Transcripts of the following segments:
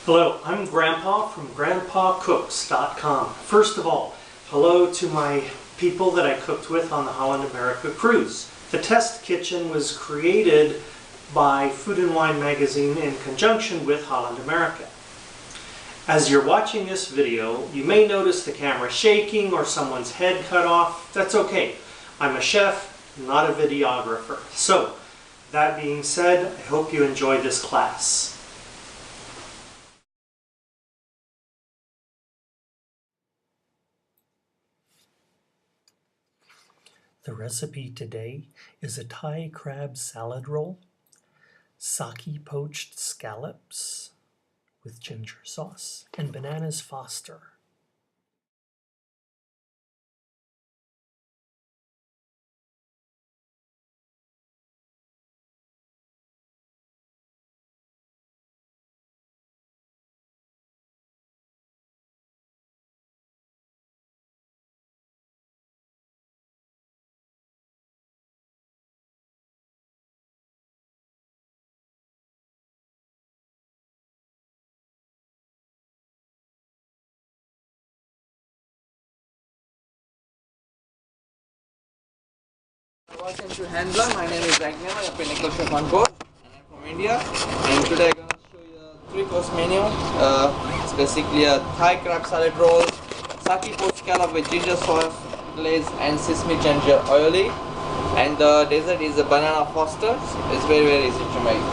Hello, I'm Grandpa from GrandpaCooks.com. First of all, hello to my people that I cooked with on the Holland America cruise. The test kitchen was created by Food and Wine magazine in conjunction with Holland America. As you're watching this video, you may notice the camera shaking or someone's head cut off. That's okay. I'm a chef, not a videographer. So, that being said, I hope you enjoy this class. The recipe today is a Thai crab salad roll, sake poached scallops with ginger sauce, and bananas Foster. Welcome to Handler. My name is Agnew. I'm a pinnacle chef on board, and I'm from India. And today I'm going to show you a three-course menu. It's basically a Thai crab salad roll, sake poached scallop with ginger sauce, glaze, and sesame ginger oily. And the dessert is a banana Foster. It's very easy to make.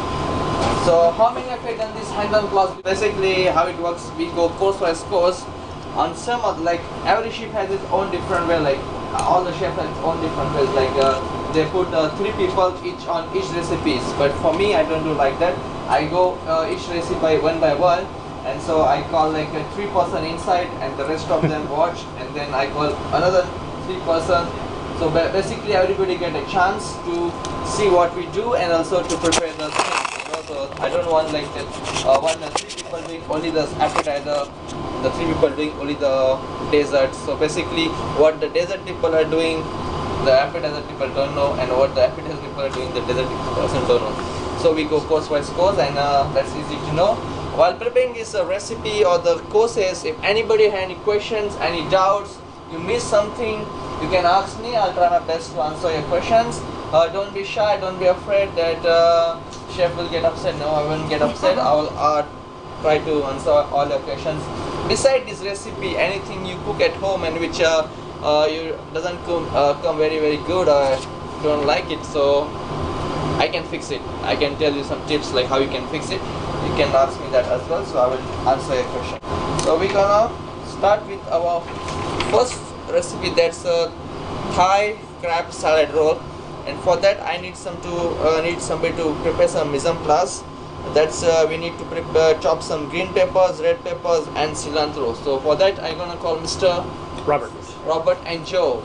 So how many have I done this Handler class? Basically, how it works, we go course by course. On some of every chef has its own different way. All the chefs have its own different ways. They put 3 people each on each recipes, but for me I don't do like that. I go each recipe one by one, and so I call a 3-person inside and the rest of them watch, and then I call another 3-person. So basically everybody get a chance to see what we do and also to prepare the things. So I don't want that 3 people doing only the appetizer, the 3 people doing only the dessert. So basically what the dessert people are doing, the appetizer people don't know, and what the appetizer people are doing, the dessert person don't know. So we go course by course, and that's easy to know. While preparing this recipe or the courses, if anybody had any questions, any doubts, you miss something, you can ask me. I'll try my best to answer your questions. Don't be shy, don't be afraid that chef will get upset. No, I won't get upset. I will try to answer all your questions. Besides this recipe, anything you cook at home and which you doesn't come very good or don't like it, so I can fix it. I can tell you some tips like how you can fix it. You can ask me that as well, so I will answer your question. So we're gonna start with our first recipe, that's a Thai crab salad roll, and for that I need somebody to prepare some mise en place. That's we need to chop some green peppers, red peppers, and cilantro. So for that I'm gonna call Mr. Robert and Joe.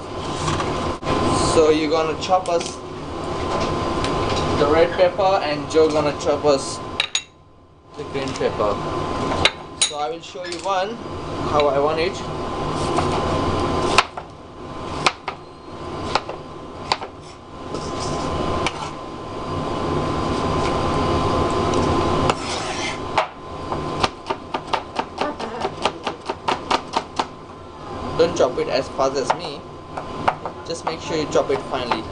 So you're gonna chop us the red pepper, and Joe gonna chop us the green pepper. So I will show you one how I want it. Don't chop it as fast as me. Just make sure you chop it finely.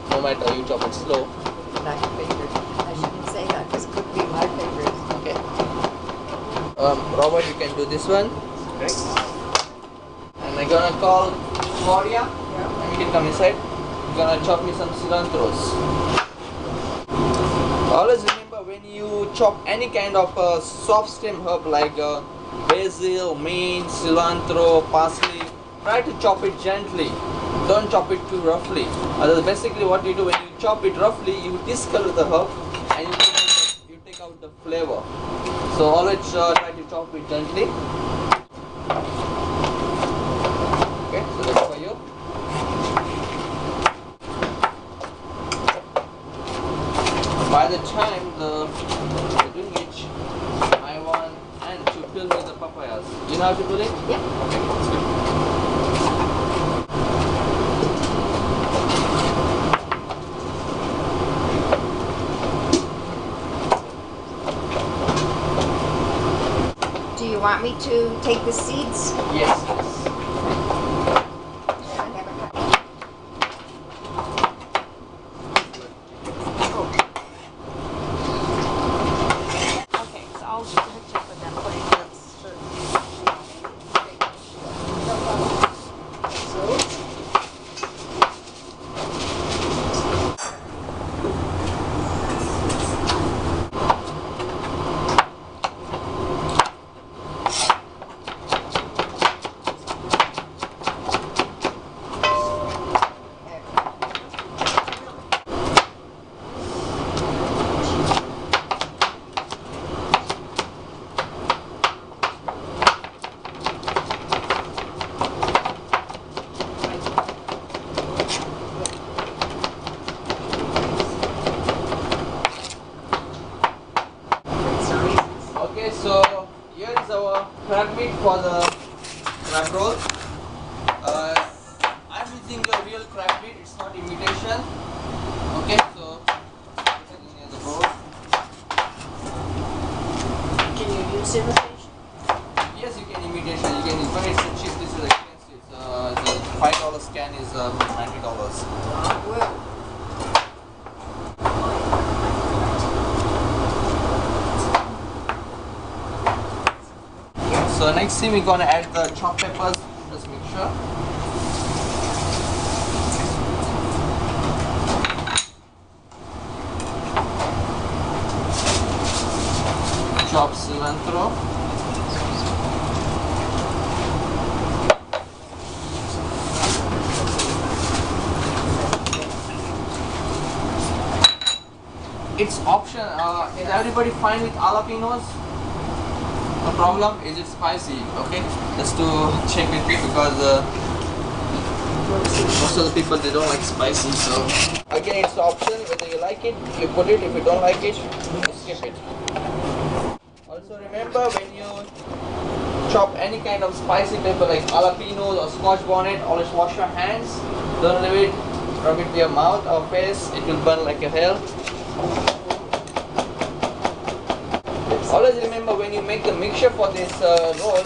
No matter you chop it slow. Not your favorite. I shouldn't say that because it could be my favorite. Okay. Robert, you can do this one. Okay. And I'm gonna call Gloria. And you can come inside. You're gonna chop me some cilantros. Always remember, when you chop any kind of soft stem herb like basil, mint, cilantro, parsley, try to chop it gently. Don't chop it too roughly. Basically what you do, when you chop it roughly, you discolor the herb and you take out the flavor. So always try to chop it gently. Okay, so that's for you. By the time you're doing it, I want to fill with the papayas. You know how to do it? Yeah. Okay, that's good. want me to take the seeds? Yes. I have a cut. Okay, so I'll just hook you up with them plants. Okay, so here is our crab meat for the crab roll. I'm using the real crab meat, it's not imitation. Okay, so taking in the bowl. Can you use imitation? Yes, you can imitation. You can, but it's cheap. This is expensive. The $5 scan is $90. Well, So next thing we're gonna add the chopped peppers to this mixture. Chopped cilantro. It's option. Is everybody fine with jalapenos? No problem. Is it spicy? Okay, just to check with you because most of the people they don't like spicy. So again, it's the option whether you like it, you put it. If you don't like it, you skip it. Also remember when you chop any kind of spicy pepper like jalapenos or Scotch bonnet, always wash your hands. Don't leave it, rub it to your mouth or face. It will burn like a hell. Always remember when you make the mixture for this roll,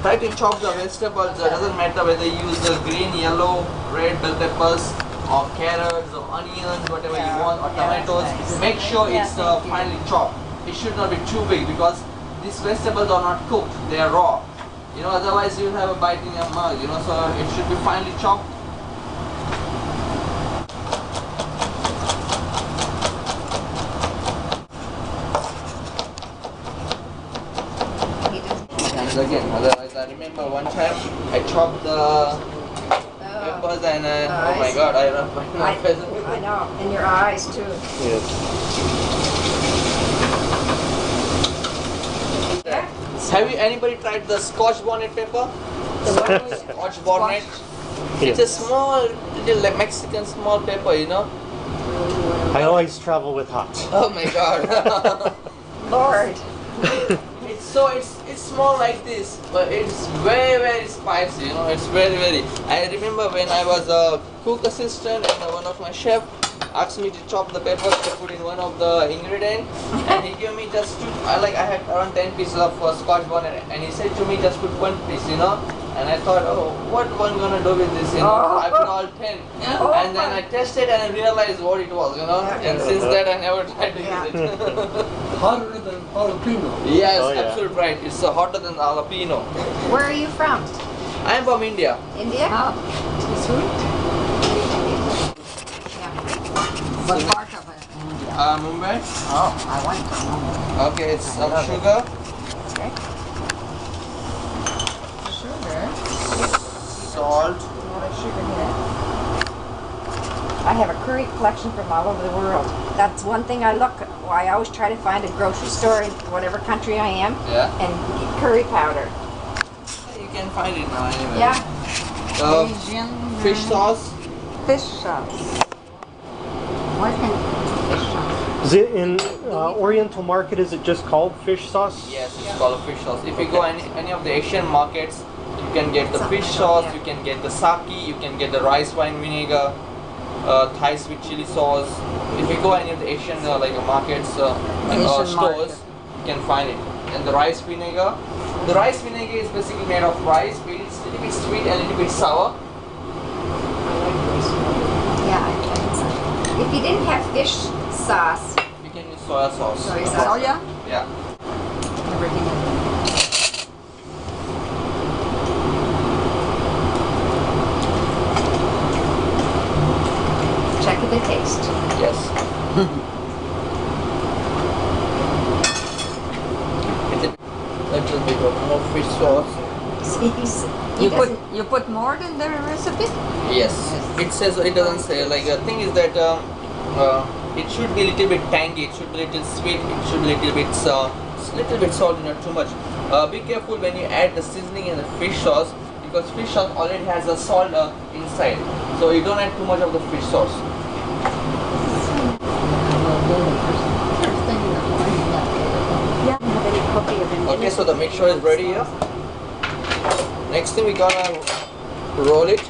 try to chop the vegetables. It doesn't matter whether you use the green, yellow, red bell peppers or carrots or onions, whatever you want, or tomatoes. Make sure it's finely chopped. It should not be too big because these vegetables are not cooked, they are raw. You know, otherwise you'll have a bite in your mouth, you know, so it should be finely chopped. And again, otherwise I remember one time I chopped the peppers and oh my god, I rubbed my face. I know, and your eyes too. Yeah. Have you anybody tried the Scotch bonnet pepper? Scotch bonnet. It's a small little like Mexican small pepper, you know. I always travel with hot. Oh my god. Lord. It's small like this, but it's very spicy, you know, it's very. I remember when I was a cook assistant and one of my chef asked me to chop the peppers to put in one of the ingredients and he gave me just I had around 10 pieces of Scotch bonnet and he said to me just put one piece, you know, and I thought, oh, what one gonna do with this, you know, I put all 10 and then I tested and I realized what it was, you know, and since that I never tried to use it. Hotter than jalapeno. Yes, Oh, yeah. absolutely right, it's hotter than jalapeno. Where are you from? I am from India. India? Oh. What part of it? India? Mumbai. Oh, I went to Mumbai. Okay, it's some sugar, Okay. Sugar. salt. A lot of sugar here. I have a curry collection from all over the world. That's one thing I always try to find a grocery store in whatever country I am Yeah. and get curry powder. You can find it now anyway. Yeah. Asian. Fish sauce. Fish sauce. Where can fish sauce? Is it in Oriental market? Is it just called fish sauce? Yes, it's called a fish sauce. If you go any of the Asian markets, you can get the fish sauce, you can get the sake, you can get the rice wine vinegar, Thai sweet chili sauce. If you go any of the Asian markets, Asian stores, market. you can find it. And the rice vinegar, The rice vinegar is basically made of rice, but it's a little bit sweet and a little bit sour. Yeah, if you didn't have fish sauce, You can use soya sauce. soy sauce. Soya? Yeah. Everything. Check the taste. Yes. A little bit of more fish sauce. You put more than the recipe? Yes. It says, it doesn't say, like the thing is that it should be a little bit tangy, it should be a little sweet, it should be a little bit salty, not too much. Be careful when you add the seasoning in the fish sauce, because fish sauce already has a salt inside. So you don't add too much of the fish sauce. Okay, so the mixture is ready here. Next thing we gonna roll it.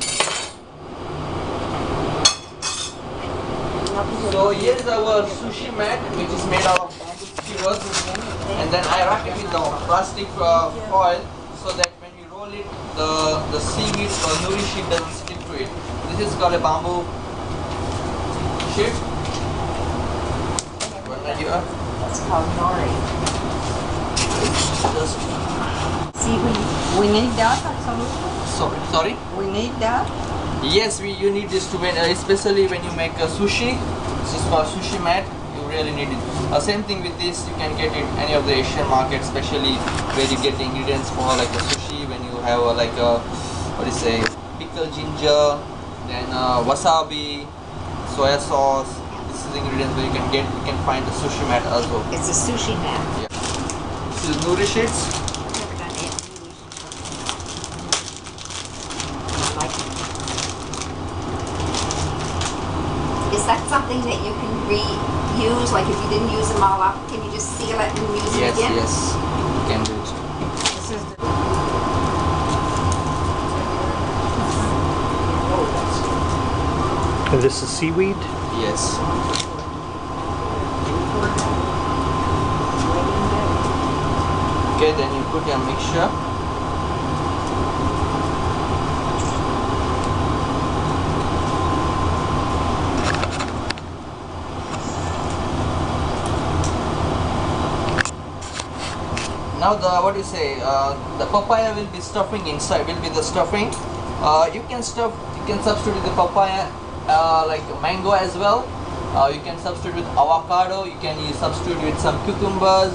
So here is our sushi mat, which is made out of bamboo skewers, and then I wrap it with the plastic foil so that when we roll it, the seaweed or nori sheet doesn't stick to it. This is called a bamboo sheet. One right here. That's called nori. Just See, we need that absolutely. sorry. We need that. Yes, you need this to when, especially when you make a sushi. This is for sushi mat. You really need it. Same thing with this. You can get it any of the Asian markets, especially where you get the ingredients for like a sushi. When you have like a pickled ginger, then wasabi, soya sauce. This is the ingredients where you can find the sushi mat also. It's a sushi mat. Yeah. This is nori sheets. I've never done it. I like it. Is that something that you can reuse? Like if you didn't use them all up, can you just seal it and use it Yes, again? yes, you can do it. This is the And this is seaweed. Yes. Okay, then you put your mixture. Now the papaya will be stuffing inside. Will be the stuffing. You can substitute the papaya like mango as well. You can substitute with avocado. You can substitute with some cucumbers,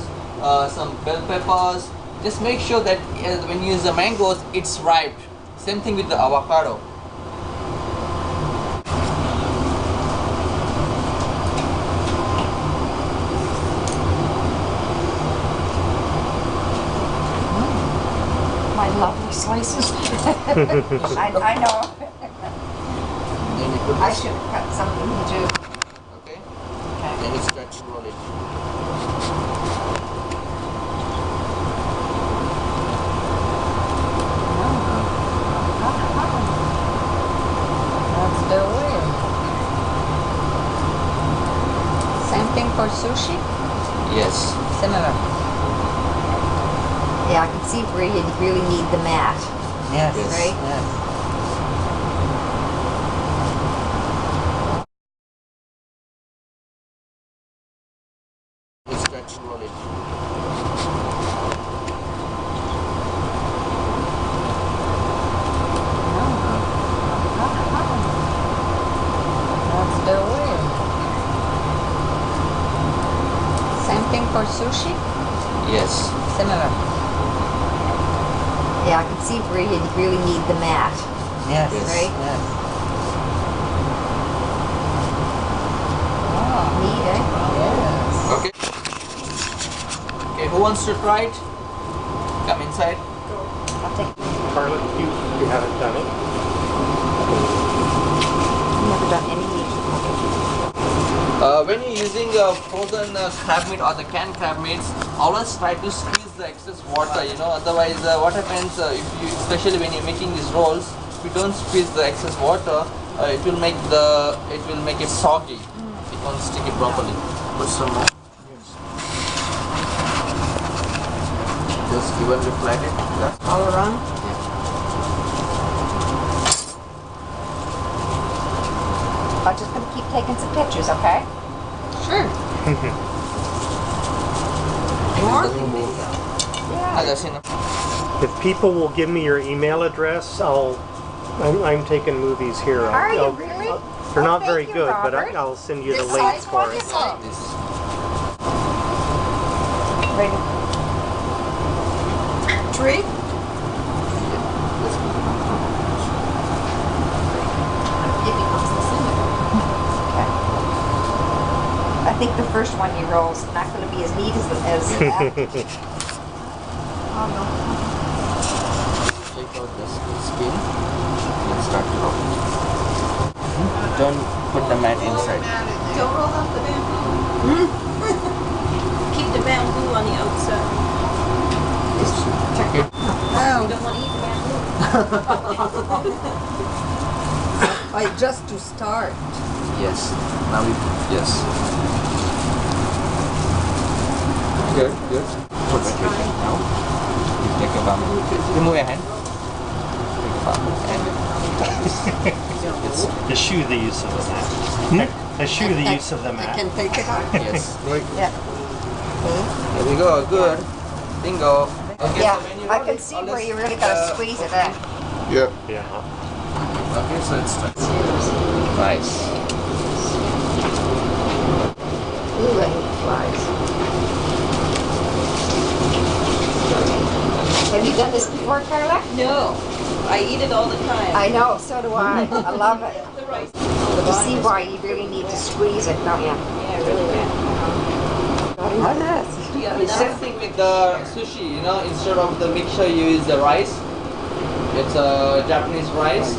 some bell peppers. Just make sure that when you use the mangoes, it's ripe. Same thing with the avocado. my lovely slices. I know. Then you put I this. should have cut something too. Okay. Okay. Then you start to roll it. That's the way. Same thing for sushi? Yes. Similar. Yeah, I can see where you really need the mat. Yes. Right? Yes. You start to roll it. That's the way. Same thing for sushi? Yes. Similar. Yeah, I can see where you really need the mat. Yes. Right? Yes. Neat, eh? Yes. Okay. Okay, who wants to try it? Come inside. I'll take Carla, you haven't done it. I've never done any meat. When you're using frozen crab meat or the canned crab meats, always try to squeeze the excess water, you know, otherwise what happens, especially when you're making these rolls, if you don't squeeze the excess water, it will make it soggy. It won't stick it properly. Put some more. Just just evenly flat it. That's All around? I'm just gonna keep taking some pictures, okay? Sure. more. Yeah. That's enough. If people will give me your email address, I'm taking movies here. Are you really? They're Oh, not thank very you, good, but Robert. I'll send you the This links size for it. wonderful. This. Ready? Tree? Okay. I think the first one you roll is not going to be as neat as that. Oh no. Take out the skin and start to roll. Don't put the mat inside. Don't roll off the bamboo. Keep the bamboo on the outside. Check it. You Oh, don't want to eat the bamboo. just to start. Yes. Now we yes. Good, good. Put it now. You take a bamboo. Remove your hand. Take a bamboo and it's Eschew the use of the mat. Eschew the use of the I mat. can take it out. yes. Yeah. Here we go. Good. Bingo. Okay, Yeah, so when you I roll can it, see all where this, you really got to squeeze it in. Yeah. Yeah. Okay, so it's nice. Ooh, I hate flies. Have you done this before, Carla? No, I eat it all the time. I know, so do I. I love it. The rice. But you see why you really need to squeeze it, don't you? Yeah, really good. Oh, yes. Yeah, The same thing with the sushi, you know, instead of the mixture you use the rice. It's a Japanese rice.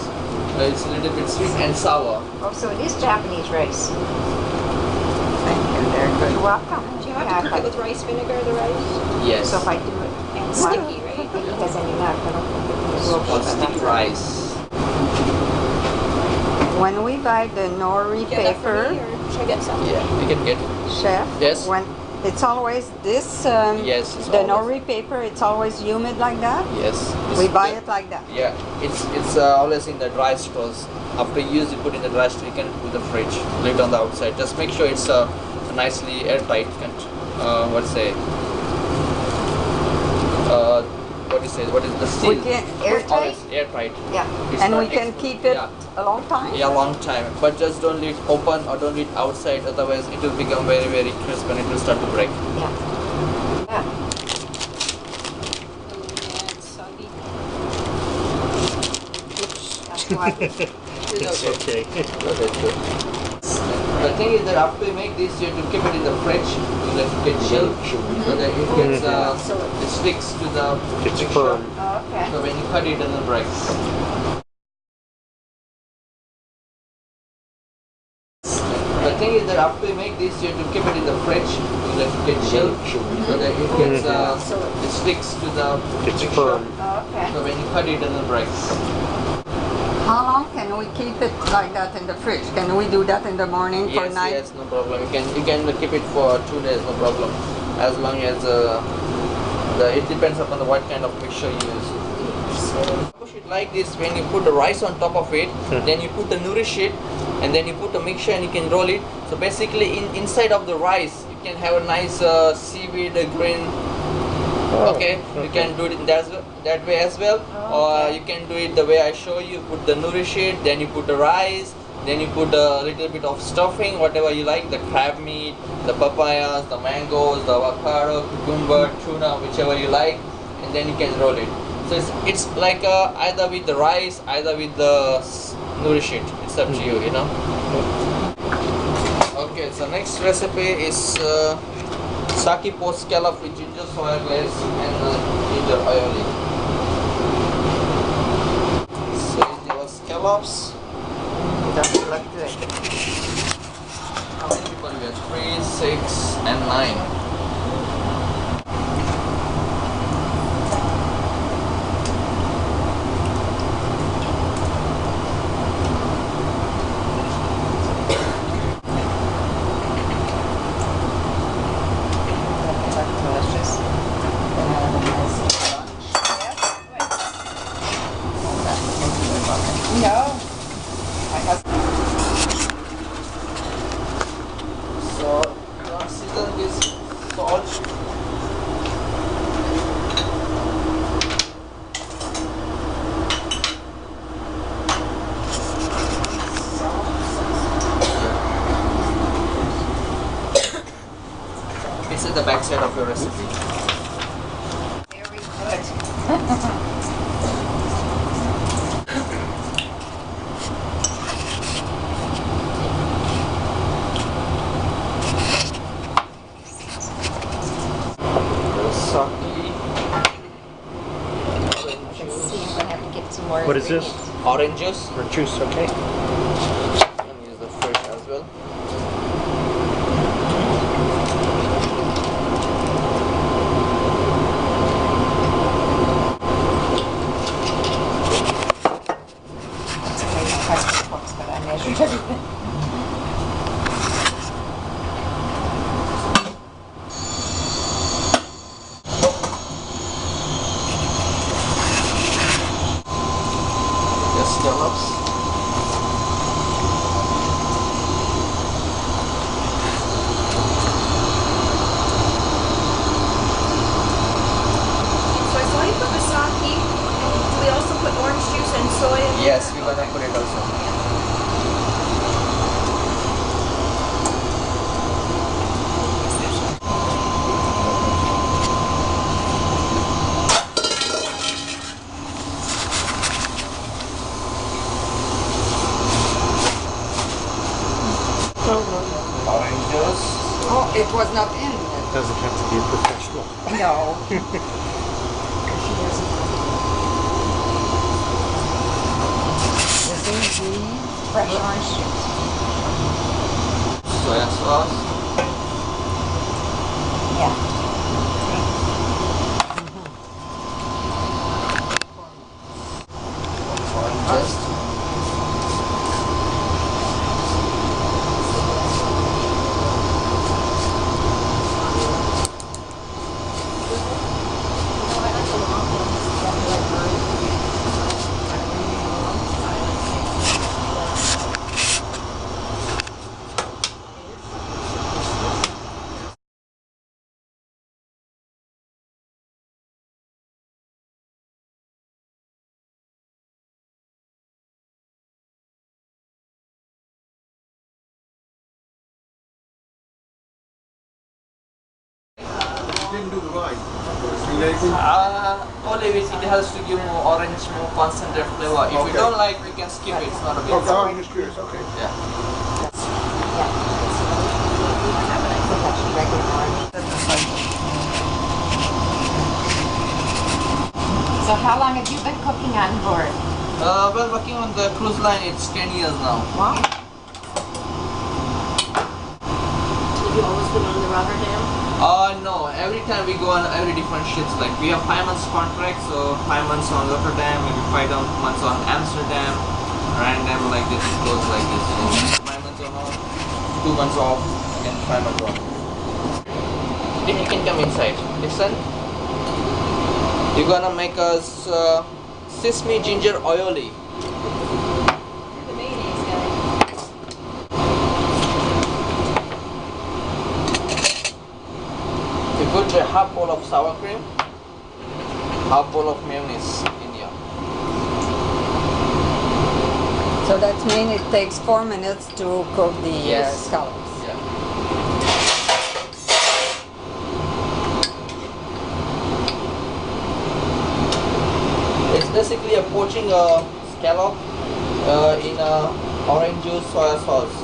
It's a little bit sweet and sour. Oh, so it is Japanese rice. Thank you, they're You're good. welcome. Do you have to cook it with rice vinegar, the rice? Yes. So if I do it, And sticky, right? if it has any nut, I don't think it It's will. called sticky rice. When we buy the nori Get that for me, paper, or should I get some? Yeah, you can get it. chef, Yes. when it's always this, Yes, it's the always- nori paper, it's always humid like that. Yes. We buy it like that. Yeah, it's always in the dry stores. After you use, you put in the dry store. You can put the fridge, leave it on the outside. Just make sure it's nicely airtight. What say? What do you say? What is the seal? We can Airtight? Always airtight. Yeah. It's And not we can keep it Yeah. a long time. Yeah, long time. But just don't leave it open or don't leave it outside. Otherwise, it will become very, very crisp and it will start to break. Yeah. Yeah. Yeah, it's soggy. That's why. It's Okay. good. The thing is that after you make this, you have to keep it in the fridge to let it get chilled, so that it gets it sticks to the It's mixture. firm. Oh, okay. So when you cut it, it doesn't break. The thing is that after you make this, you have to keep it in the fridge to let it get chilled, so that it gets it sticks to the It's mixture. firm. Oh, okay. So when you cut it, it doesn't break. How long can we keep it like that in the fridge? Can we do that in the morning for Yes, night? yes, no problem. You can keep it for 2 days, no problem. As long as it depends upon what kind of mixture you use. Push it like this. When you put the rice on top of it, then you put the nourish it, and then you put the mixture and you can roll it. So basically, inside of the rice, you can have a nice seaweed green. Okay, you can do it that way as well, or you can do it the way I show you. Put the nourish it, then you put the rice, then you put a little bit of stuffing, whatever you like, the crab meat, the papayas, the mangoes, the avocado, cucumber, tuna, whichever you like, and then you can roll it. So it's like either with the rice, either with the nourish it. It's up to you, you know. Okay, so next recipe is sake poached scallop with ginger soya glaze and ginger aioli. So it's your scallops. Doesn't look good. How many people we have? 3, 6, and 9. Delicious. This is the back side of your recipe. Very good. Sake. Let's see, I'm gonna have to get some more. What is this? ingredients. Orange juice. Or juice, okay. And use the fresh as well. That's a way to cut the books, but I measured everything. The scallops. So I saw you put the sake. Do we also put orange juice and soy? Yes, we're gonna put it also. Orange juice. Oh, it was not in it. Doesn't have to be professional. No. She doesn't. This is the fresh orange juice. Soya sauce. Yeah. Orange juice. Didn't do the right. Olive it has to give more orange, more concentrated flavor. If you Okay. don't like, we can skip it. It's not a big Okay, deal. I'm just curious. Okay. Yeah. So how long have you been cooking on board? We're working on the cruise line. It's 10 years now. Wow. Have you always been on the Rotterdam? No. Every time we go on every different ships. Like we have 5 months contract, so 5 months on Rotterdam, maybe 5 months on Amsterdam. Random like this. It goes like this. So 5 months on off, 2 months off, and 5 months off. Then you can come inside. Listen. You're gonna make us sesame ginger aioli. The mayonnaise guy. We put a half bowl of sour cream, half bowl of mayonnaise in here. So that means it takes 4 minutes to cook the Yes. scallops. Yeah. It's basically a poaching scallop in orange juice soya sauce.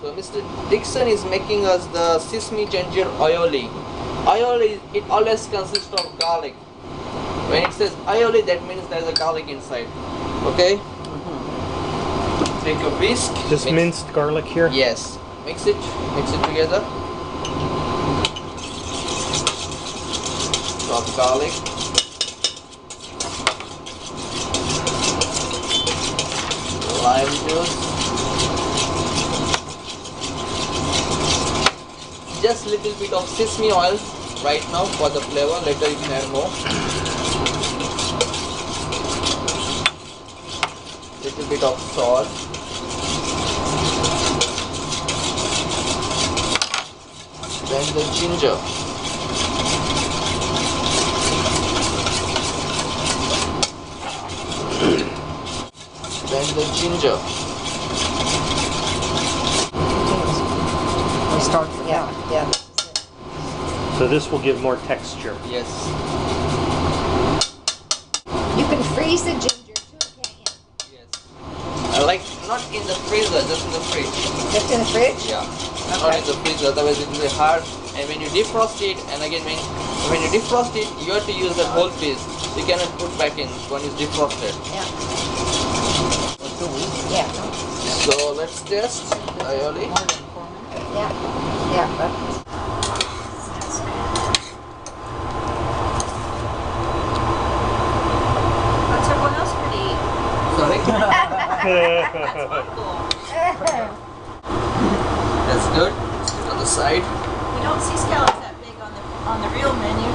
So Mr. Dixon is making us the sesame ginger aioli. Aioli, it always consists of garlic. When it says aioli, that means there's a garlic inside. Okay? Take a whisk. Just mix- minced garlic here? Yes. Mix it together. Chopped garlic. Lime juice. Just little bit of sesame oil right now for the flavor. Later you can add more. Little bit of salt. Then the ginger. Then the ginger. We start from Yeah, yeah. So this will give more texture. Yes. You can freeze the ginger too, can't you? Yes. Like not in the freezer, just in the fridge. Just in the fridge? Yeah. Not in the fridge, otherwise it will be hard. And when you defrost it, and again when you defrost it, you have to use the whole piece. You cannot put back in when it's defrosted. Yeah. Yeah. So let's test aioli. Yeah. Yeah. But What's everyone else gonna eat? Sorry. That's wonderful. That's good. Let's put it on the side. We don't see scallops that big on the real menu.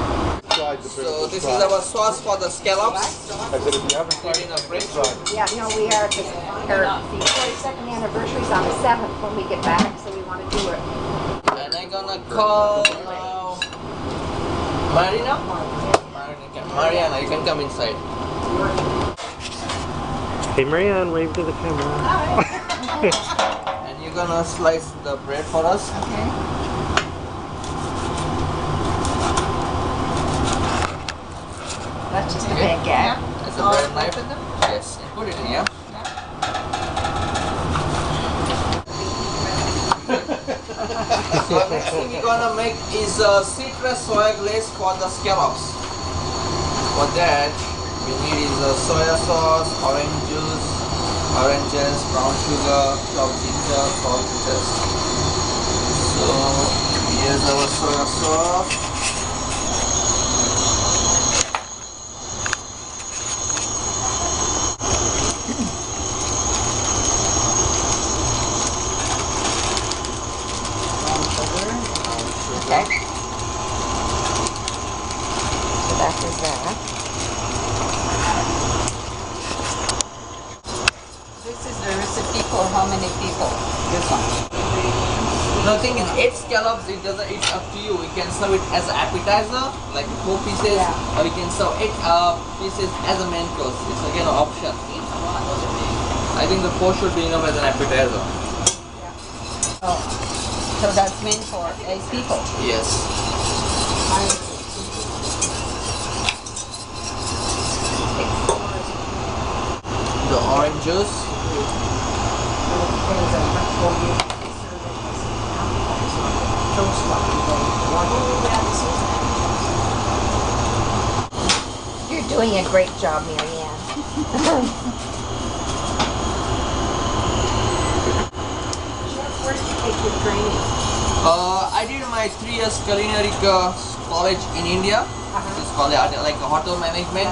So this is our sauce for the scallops. I said, if you haven't Put tried in a fridge. yeah, no, we are. Our 42nd anniversary is on the 7th when we get back, so we want to do it. And I'm gonna call now Mariana, you can come inside. Hey Marianne, wave to the camera. And you're gonna slice the bread for us. Okay. That's just a baguette. That's a bread knife. Yes, and put it in here. So next thing we're gonna make is citrus soya glaze for the scallops. For that, we need is soya sauce, orange juice, oranges, brown sugar, chopped ginger, salt to taste. So here's our soya sauce. Okay. So that is that. This is the recipe for how many people? This one. The thing is, 8 scallops, it's up to you. We can serve it as an appetizer, like 4 pieces, Yeah. or we can serve 8 pieces as a main course. It's again an option. I think the 4 should be enough as an appetizer. Oh, so that's meant for 8 people. Yes. The orange juice. You're doing a great job, Marianne. Where did you take your training? I did my 3 years culinary college in India. It's called like a hotel management.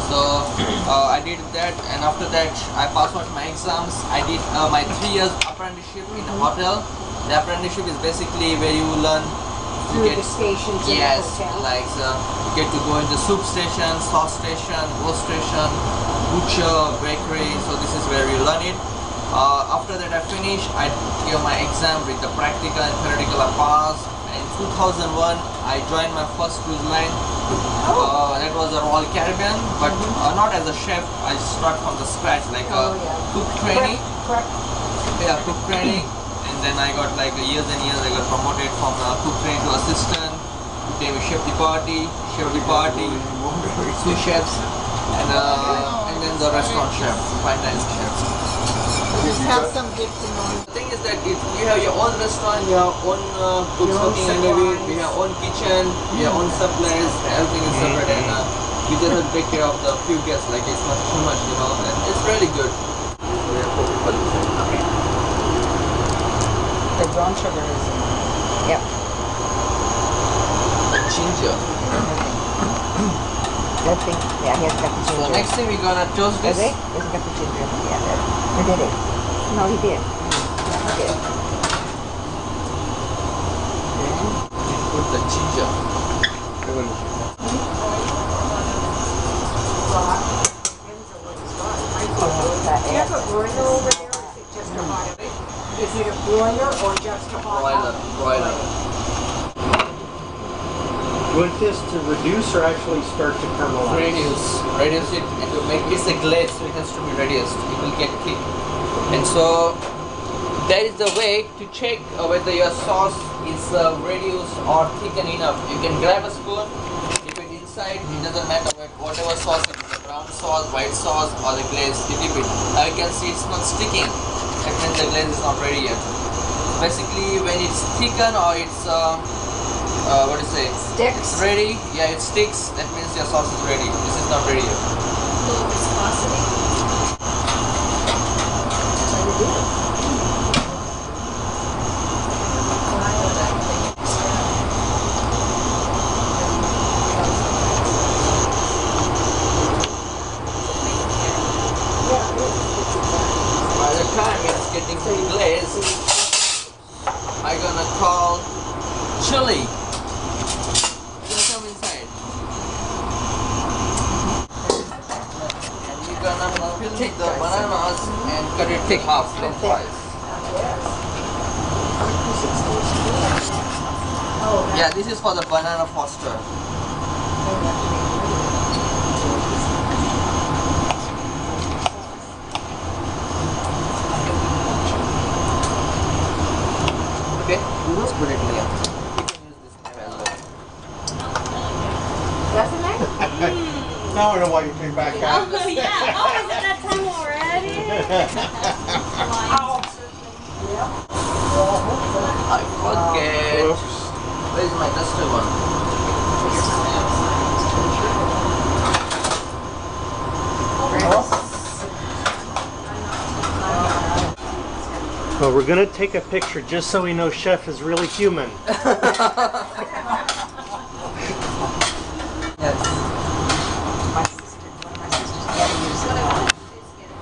So I did that, and after that I passed out my exams. I did my 3 years apprenticeship in a hotel. The apprenticeship is basically where you learn to Through the stations in the yes, hotel. like you get to go into soup station, sauce station, roast station, butcher, bakery. So this is where you learn it. After that I finished, I gave my exam with the practical and theoretical I passed. In 2001 I joined my first cruise line. That was the Royal Caribbean, but not as a chef. I start from the scratch, like cook training. Yeah, cook training. And then I got like years and years, I got promoted from cook training to assistant, became a chef de partie, sous chefs, and then the restaurant chef, fine dining chef. Just have some dips in on. The thing is that if you have your own restaurant, you have own cooks working under it, we have own kitchen, we have own supplies, everything is separate, and we just have to take care of the few guests, like it's not too much, you know, and it's really good. So we have 4 people. The brown sugar is in. Yep. And ginger. Good thing. Yeah, he has got the So ginger. next thing we're gonna toast Does this. he? He's got the ginger. Yeah, there. Or did he? No, he did. Yeah, he did. Put the ginger. Do you have a broiler over there, or is it just a hot? Is it a broiler or just a hot? Broiler. You want this to reduce or actually start to caramelize? Reduce it, and to make this a glaze, so it has to be reduced. It will get thick. And so That is the way to check whether your sauce is reduced or thickened enough. You can grab a spoon, dip it inside, it doesn't matter whatever sauce it is, brown sauce, white sauce or the glaze, you dip it. Now you can see it's not sticking, that means the glaze is not ready yet. Basically when it's thickened or it's, what do you say? Sticks. It's ready, yeah it sticks, that means your sauce is ready. This is not ready yet. Low viscosity. By the time it's getting to the glaze, I'm gonna call chili. Gonna come inside. And you're gonna peel the bananas and cut it in half lengthwise. Yeah, this is for the banana foster. Okay, let's put it here. You can use this knife as well. Doesn't it? Now I know why you came back out. Oh, yeah. Oh, is it that time already? I forget. Where's my duster one? Well, we're gonna take a picture just so we know Chef is really human. Yes. My sister, one of my sisters had to use it.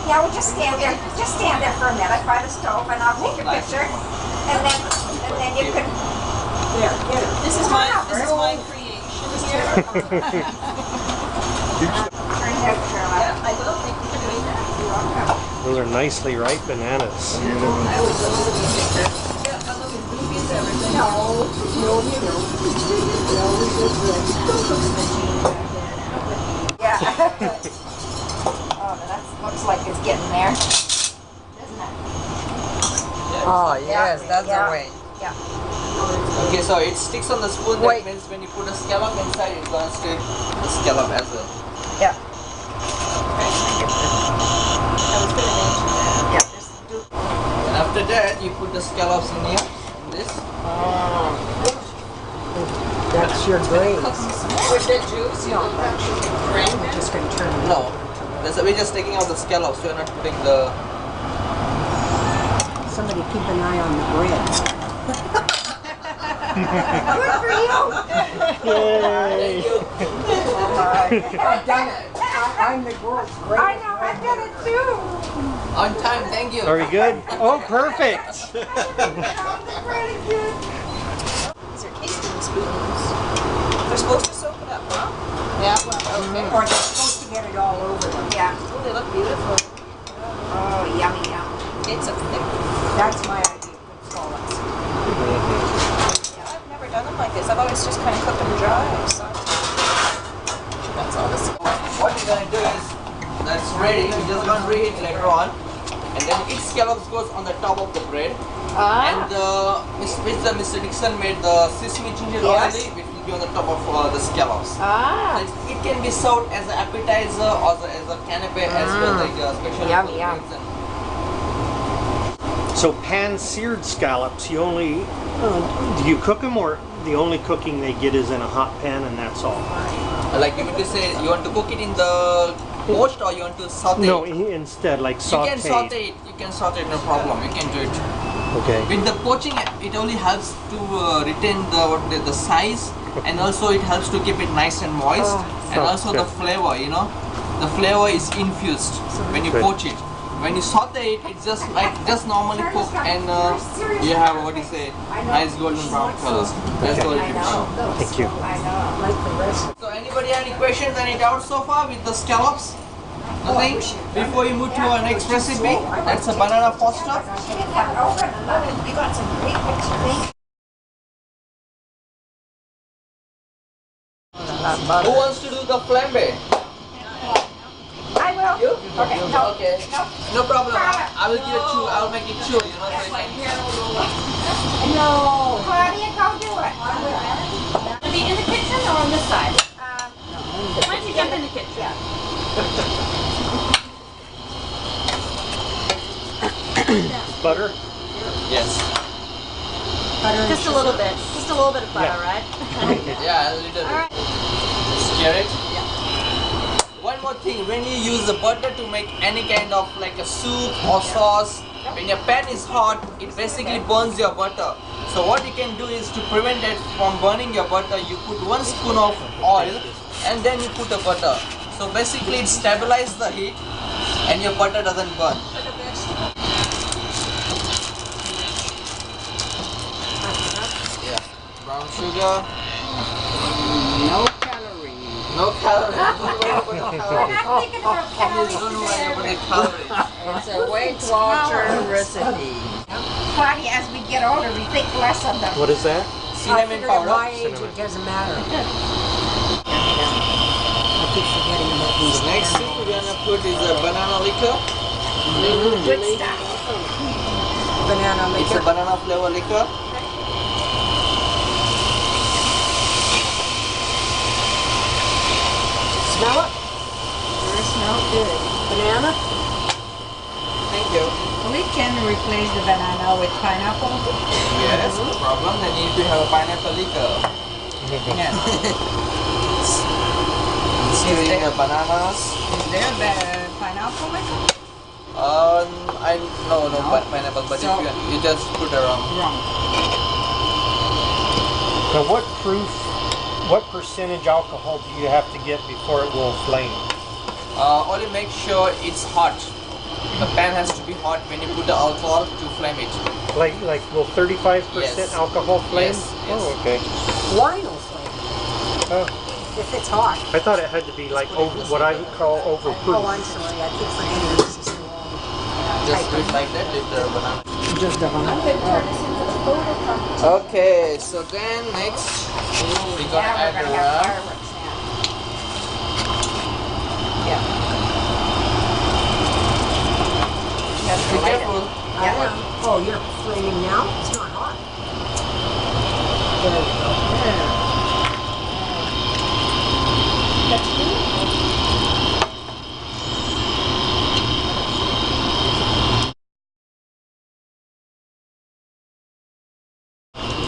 Yeah, well, just stand there. Just stand there for a minute by the stove, and I'll take a picture. And then you can. There, get it. This is my creation here. Turn that around. Yeah, I will. Thank you for doing that. Those are nicely ripe bananas. I was boobies, everything. Yeah. Oh, that looks like it's getting there. Doesn't it? Oh, yes, Yeah, that's yeah. the way. Yeah. Okay, so it sticks on the spoon. Wait. That means when you put a scallop inside, it's gonna stick the scallop as well. Yeah. I was going to mention that. Yeah. Just do. And after that, you put the scallops in here. In this. That's your glaze. With the juice, you know, Just gonna turn it. No, we're just taking out the scallops. We're not putting the. Somebody keep an eye on the bread. Good for you. Yay! I've done it. I'm the world's I greatest. know, I've done it too. On time, thank you. Are we good? Oh, perfect! Really good. These are tasting spoons. They're supposed to soak it up, huh? Yeah, well, okay. Or they're supposed to get it all over them. Yeah. Oh, they look beautiful. Oh, yummy, yum. It's a thick. That's my idea of good scallops. Yeah, I've never done them like this. I've always just kind of cooked them dry. So that's all this. What you're gonna do is, that's ready. You're just gonna reheat later on, and then each scallops goes on the top of the bread. And which the Mr. Dixon made the sesame ginger Yes. oil, which will be on the top of the scallops. Ah. It can be served as an appetizer or as a canapé as well, like special. Yum, for yum. drinks and- So pan-seared scallops, you only, do you cook them, or the only cooking they get is in a hot pan and that's all? Like you mean to say, you want to cook it in the poached or you want to saute No, it? instead, like You saute. can saute it. You can saute it, no problem. You can do it. Okay. With the poaching, it only helps to retain the size, and also it helps to keep it nice and moist, and Oh, also the good. flavor. You know, the flavor is infused when you Good. poach it. When you saute it, it's just like normally cooked, and you have what you say, nice golden brown color. That's all I it know. is. Thank you. I know. Like the rest. So anybody have any questions, any doubts so far with the scallops? Nothing? Before you move to our next recipe, that's a banana foster. Get that open and let it. We got some great pictures. Who wants to do the flambe? I will. You? Okay, no. Okay. No problem. I will give it two. I will make it two. You know, so you can. No. Claudia, go do it. To be in the kitchen or on this side? Why don't you jump in the kitchen? Butter? Yes. Just a little bit. Just a little bit of butter, right? Yeah, a little bit. Alright. Stir it. One more thing, when you use the butter to make any kind of like a soup or sauce, when your pan is hot, it basically burns your butter. So what you can do is to prevent it from burning your butter, you put 1 spoon of oil and then you put the butter. So basically it stabilizes the heat and your butter doesn't burn. Yeah, brown sugar. No calories. No calories. I'm thinking about calories. Don't worry about the calories. It's a Weight Watcher recipe. Claudia, as we get older, we think less of them. What is that? Cinnamon powder. age, it doesn't matter. The next thing we're gonna put is a banana liquor. Good stuff. Banana It's a liquor. banana flavor liquor. Smell it? Sure smells good. Banana? Thank you. We can replace the banana with pineapple. Yes, no problem. Then you need to have a pineapple liquor. Yeah. Stirring the bananas. Is there the pineapple liquor? No, pineapple, but So- if you just put around. Wrong. Now what percentage alcohol do you have to get before it will flame? Only make sure it's hot. The pan has to be hot when you put the alcohol to flame it. Like will 35% Yes. alcohol flame? Yes, yes. Oh, okay. Wine will flame Oh, if it's hot. I thought it had to be like over, what I would call Oh, overproof. I'm sorry. I keep forgetting this is the wrong. Just do it like that with the banana. Just the banana. Okay, so then next we Yeah, gonna we're add gonna have rum. fireworks now. Yeah. You have to Be light it. careful. Yeah. Oh, you're flaming now? It's not hot. There we go. There.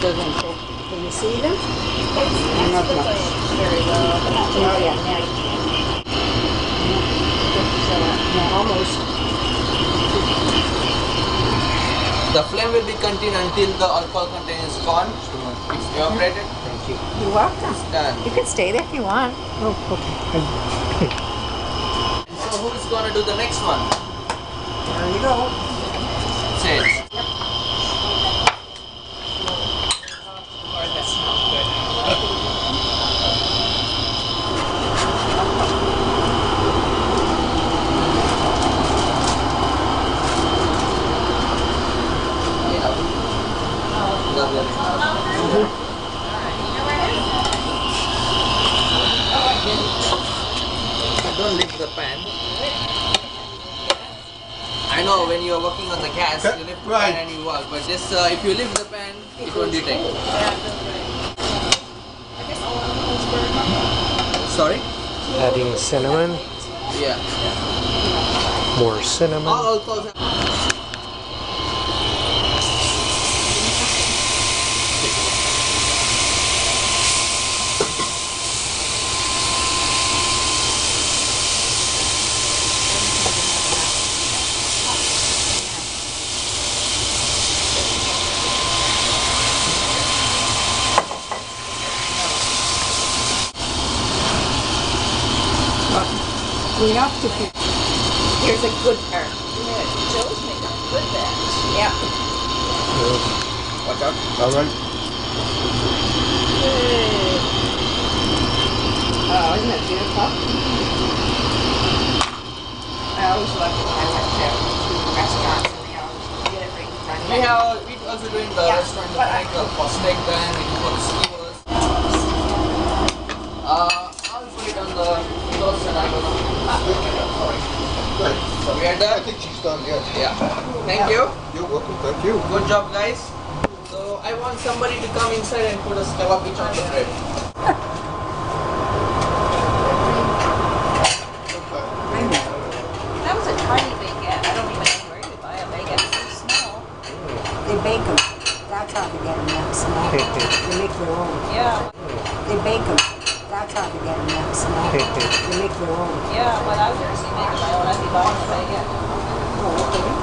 Doesn't cook. Can you see them? Not much. Very low. Oh, yeah, now you can. Almost. The flame will be continued until the alcohol content is gone. It's evaporated. Thank you. You're welcome. It's done. You can stay there if you want. Oh, okay. So who is gonna do the next one? There you go. Say it. Lord, that smells good. Don't lift the pan. I know when you are working on the gas, you lift the Right. pan and you work, but just if you lift the pan, it won't detect. Sorry? Adding cinnamon, Yeah. more cinnamon. All alcohols have We have to keep. Here's a good part. Joe's making a good batch. Yeah. watch out. All right. Oh, isn't it beautiful? I always love it when I went to restaurants and they always get it right in front of you. We also doing the Yeah, restaurant but I- for steak pan, for the skewers. You're I done? think she's done, yes. Yeah. Thank you. You're welcome, thank you. Good job, guys. So I want somebody to come inside and put a scallop each on the bread. That was a tiny baguette. I don't even know where you buy a baguette so small. They bake them. That's how they get them that small. They make their own. Yeah. They bake them. That's how they get them that small. They make their own. Yeah, when I was making my own, I'd be buying a baguette. Oh, okay.